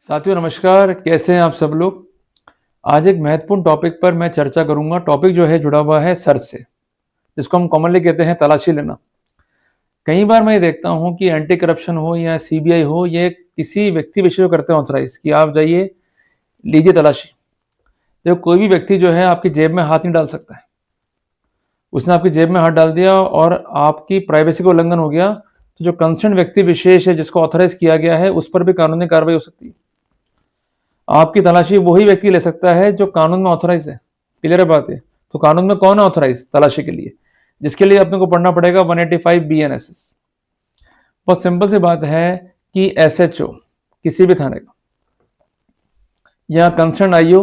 साथियों नमस्कार, कैसे हैं आप सब लोग। आज एक महत्वपूर्ण टॉपिक पर मैं चर्चा करूंगा। टॉपिक जो है जुड़ा हुआ है सर्च से, जिसको हम कॉमनली कहते हैं तलाशी लेना। कई बार मैं ये देखता हूं कि एंटी करप्शन हो या सीबीआई हो, ये किसी व्यक्ति विशेष को करते हैं ऑथराइज कि आप जाइए, लीजिए तलाशी। जब कोई भी व्यक्ति जो है आपकी जेब में हाथ नहीं डाल सकता है। उसने आपकी जेब में हाथ डाल दिया और आपकी प्राइवेसी का उल्लंघन हो गया, तो जो कंसर्न व्यक्ति विशेष है जिसको ऑथराइज किया गया है, उस पर भी कानूनी कार्रवाई हो सकती है। आपकी तलाशी वही व्यक्ति ले सकता है जो कानून में ऑथराइज है। क्लियर है बात है। तो कानून में कौन है ऑथराइज तलाशी के लिए, जिसके लिए अपने को पढ़ना पड़ेगा 185 BNSS। बहुत सिंपल सी बात है कि SHO किसी भी थाने का या कंसर्न IO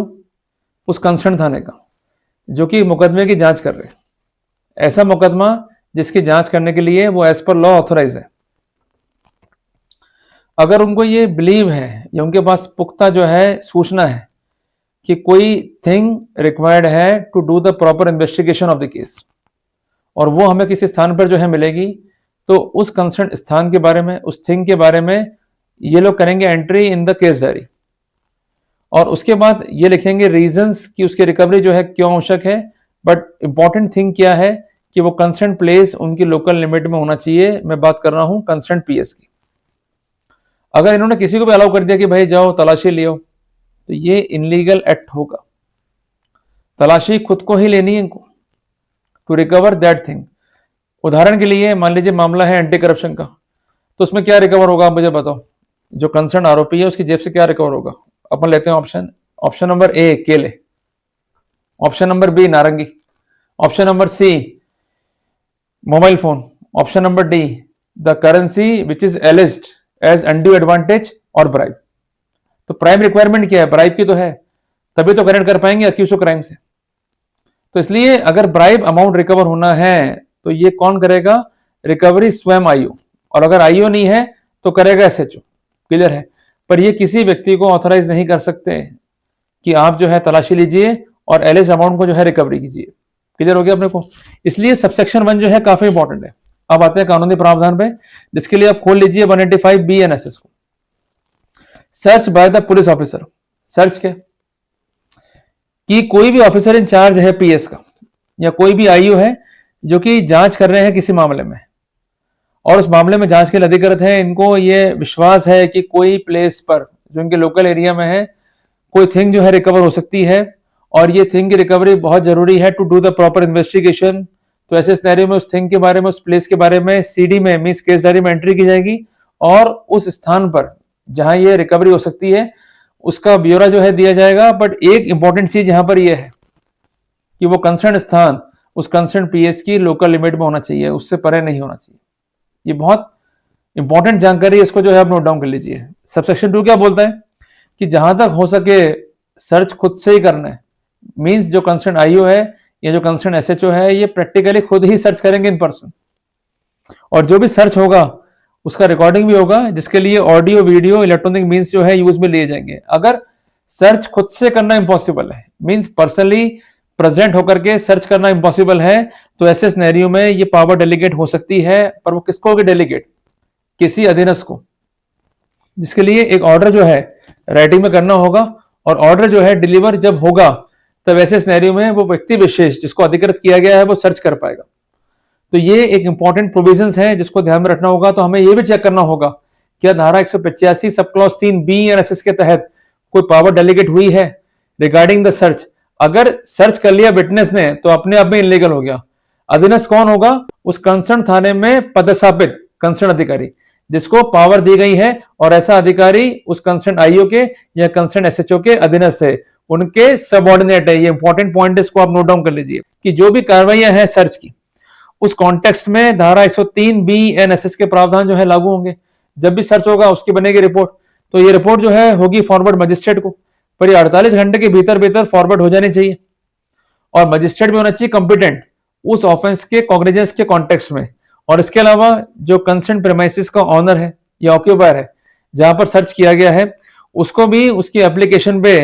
उस कंसर्न थाने का जो कि मुकदमे की जांच कर रहे हैं, ऐसा मुकदमा जिसकी जांच करने के लिए वो एज पर लॉ ऑथराइज है। अगर उनको ये बिलीव है या उनके पास पुख्ता जो है सूचना है कि कोई थिंग रिक्वायर्ड है to do the proper investigation of the case, और वो हमें किसी स्थान पर जो है मिलेगी, तो उस कंसर्न स्थान के बारे में, उस थिंग के बारे में ये लोग करेंगे entry in the case diary, और उसके बाद ये लिखेंगे रीजंस कि उसकी रिकवरी जो है क्यों आवश्यक है। बट इंपॉर्टेंट थिंग क्या है कि वो कंसर्न प्लेस उनकी लोकल लिमिट में होना चाहिए। मैं बात कर रहा हूं कंसर्न PS की। अगर इन्होंने किसी को भी अलाउ कर दिया कि भाई जाओ तलाशी लियो, तो ये इनलीगल एक्ट होगा। तलाशी खुद को ही लेनी है इनको टू रिकवर दैट थिंग। उदाहरण के लिए मान लीजिए मामला है एंटी करप्शन का, तो उसमें क्या रिकवर होगा आप मुझे बताओ। जो कंसर्न आरोपी है उसकी जेब से क्या रिकवर होगा। अपन लेते हैं ऑप्शन नंबर A केले, ऑप्शन नंबर B नारंगी, option number C mobile phone, option number D the currency which is alleged as undue advantage और ब्राइब। तो प्राइम रिक्वायरमेंट क्या है, ब्राइब की तो है, तभी तो कनेक्ट कर पाएंगे अक्यूज ऑफ क्राइम से। तो इसलिए अगर ब्राइब अमाउंट रिकवर होना है तो ये कौन करेगा, रिकवरी स्वयं IO, और अगर IO नहीं है तो करेगा SHO। क्लियर है। पर ये किसी व्यक्ति को ऑथराइज नहीं कर सकते कि आप जो है तलाशी लीजिए और एलिज अमाउंट को जो है रिकवरी कीजिए। क्लियर हो गया अपने को। इसलिए सबसेक्शन 1 जो है काफी इंपॉर्टेंट है। अब आते हैं कानूनी प्रावधान पे, जिसके लिए आप खोल लीजिए 185 BNSS को। Search by the police officer. Search के कि कोई भी ऑफिसर इन चार्ज है PS का, या कोई भी IO है जो कि जांच कर रहे हैं किसी मामले में, और उस मामले में जांच के लिए अधिकृत है, इनको ये विश्वास है कि कोई प्लेस पर जो इनके लोकल एरिया में है कोई थिंग जो है रिकवर हो सकती है, और ये थिंग की रिकवरी बहुत जरूरी है to do the proper investigation. तो ऐसे सिनेरियो में उस थिंग के बारे में, उस प्लेस के बारे में CD में मींस केस डायरी में एंट्री की जाएगी, और उस स्थान पर जहां ये रिकवरी हो सकती है उसका ब्यौरा जो है दिया जाएगा। बट एक इंपॉर्टेंट चीज यहां पर यह है कि वो कंसर्न स्थान उस कंसर्न PS की लोकल लिमिट में होना चाहिए, उससे परे नहीं होना चाहिए। ये बहुत इंपॉर्टेंट जानकारी है, इसको जो है आप नोट डाउन कर लीजिए। सबसेक्शन 2 क्या बोलता है कि जहां तक हो सके सर्च खुद से ही करना है। मींस जो कंसर्न IO है या जो कंसर्न SHO है, ये प्रैक्टिकली खुद ही सर्च करेंगे इन पर्सन, और जो भी सर्च होगा उसका रिकॉर्डिंग भी होगा, जिसके लिए ऑडियो वीडियो इलेक्ट्रॉनिक मींस जो है यूज में लिए जाएंगे। अगर सर्च खुद से करना इंपॉसिबल है, मींस पर्सनली प्रेजेंट होकर के सर्च करना इंपॉसिबल है, तो ऐसे सिनेरियो में ये पावर डेलीगेट हो सकती है। पर वो किसको होगी डेलीगेट, किसी अधीनस्थ को, जिसके लिए एक ऑर्डर जो है राइटिंग में करना होगा, और ऑर्डर जो है डिलीवर जब होगा तब ऐसे सिनेरियो में वो व्यक्ति विशेष जिसको अधिकृत किया गया है वो सर्च कर पाएगा। तो ये एक इंपॉर्टेंट प्रोविजंस है जिसको ध्यान में रखना होगा। तो हमें ये भी चेक करना होगा क्या धारा 185 सब क्लॉज 3 BNSS के तहत कोई पावर डेलीगेट हुई है रिगार्डिंग द सर्च। अगर सर्च कर लिया विटनेस ने तो अपने आप में इनलीगल हो गया। अधीनस्थ कौन होगा, उस कंसर्न थाने में पदस्थापित कंसर्न अधिकारी जिसको पावर दी गई है, और ऐसा अधिकारी उस कंसर्न IO के या कंसर्न SHO के अधीनस्थ है, उनके सबऑर्डिनेट है। ये इंपॉर्टेंट पॉइंट, इसको आप नोट डाउन कर लीजिए कि जो भी कार्रवाइयां हैं सर्च की, उस कॉन्टेक्स्ट में धारा 103 BNSS के प्रावधान जो है लागू होंगे। जब भी सर्च होगा उसकी बनेगी रिपोर्ट, तो ये रिपोर्ट जो है होगी फॉरवर्ड मजिस्ट्रेट को, पर ये 48 घंटे के भीतर फॉरवर्ड हो जानी चाहिए, और मजिस्ट्रेट भी होना चाहिए कंपिटेंट उस ऑफेंस के कॉग्निजेंस के कॉन्टेक्स्ट में। और इसके अलावा जो कंसर्न प्रेमाइसिस का ऑनर है या ऑक्यूपायर है जहां पर सर्च किया गया है, उसको भी उसकी एप्लीकेशन पे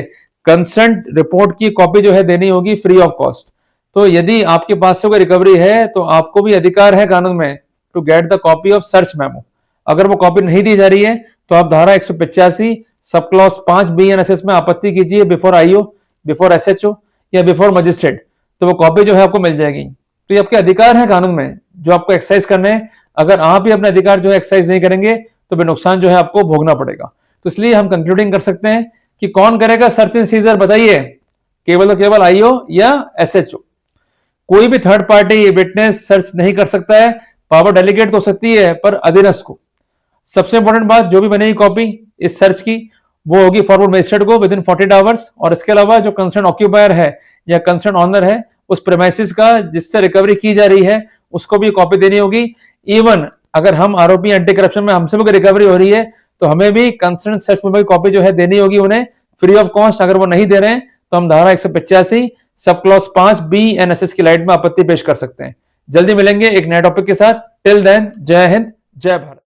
कंसर्न रिपोर्ट की कॉपी जो है देनी होगी फ्री ऑफ कॉस्ट। तो यदि आपके पास से कोई रिकवरी है तो आपको भी अधिकार है कानून में to get the copy of search memo. अगर वो कॉपी नहीं दी जा रही है तो आप धारा 185 सब क्लॉज 5 BNSS में आपत्ति कीजिए बिफोर आईओ, बिफोर एसएचओ या बिफोर मजिस्ट्रेट, तो वो कॉपी जो है आपको मिल जाएगी। तो ये आपके अधिकार है कानून में जो आपको एक्सरसाइज करने हैं। अगर आप ही अपने अधिकार जो है एक्सरसाइज नहीं करेंगे तो फिर नुकसान जो है आपको भोगना पड़ेगा। तो इसलिए हम कंक्लूडिंग कर सकते हैं कि कौन करेगा सर्च एंड सीजर, बताइए, केवल और केवल आईओ या एसएचओ। कोई भी थर्ड पार्टी विटनेस सर्च नहीं कर सकता है, पावर डेलीगेट तो सकती है पर अधीनस्थ को। सबसे इंपॉर्टेंट बात, जो भी बनेगी कॉपी इस सर्च की वो होगी फॉरवर्ड मजिस्ट्रेट को विद इन 48 आवर्स, और इसके अलावा जो कंसर्न ऑक्यूपायर है या कंसर्न ऑनर है उस प्रेमाइसिस का जिससे रिकवरी की जा रही है उसको भी कॉपी देनी होगी। इवन अगर हम आरोपी एंटी करप्शन में हमसे भी रिकवरी हो रही है तो हमें भी कंसर्न सर्च में कॉपी जो है देनी होगी उन्हें फ्री ऑफ कॉस्ट। अगर वो नहीं दे रहे हैं तो हम धारा 185 सब क्लॉज 5 BNSS की लाइट में आपत्ति पेश कर सकते हैं। जल्दी मिलेंगे एक नए टॉपिक के साथ। टिल देन, जय हिंद, जय भारत।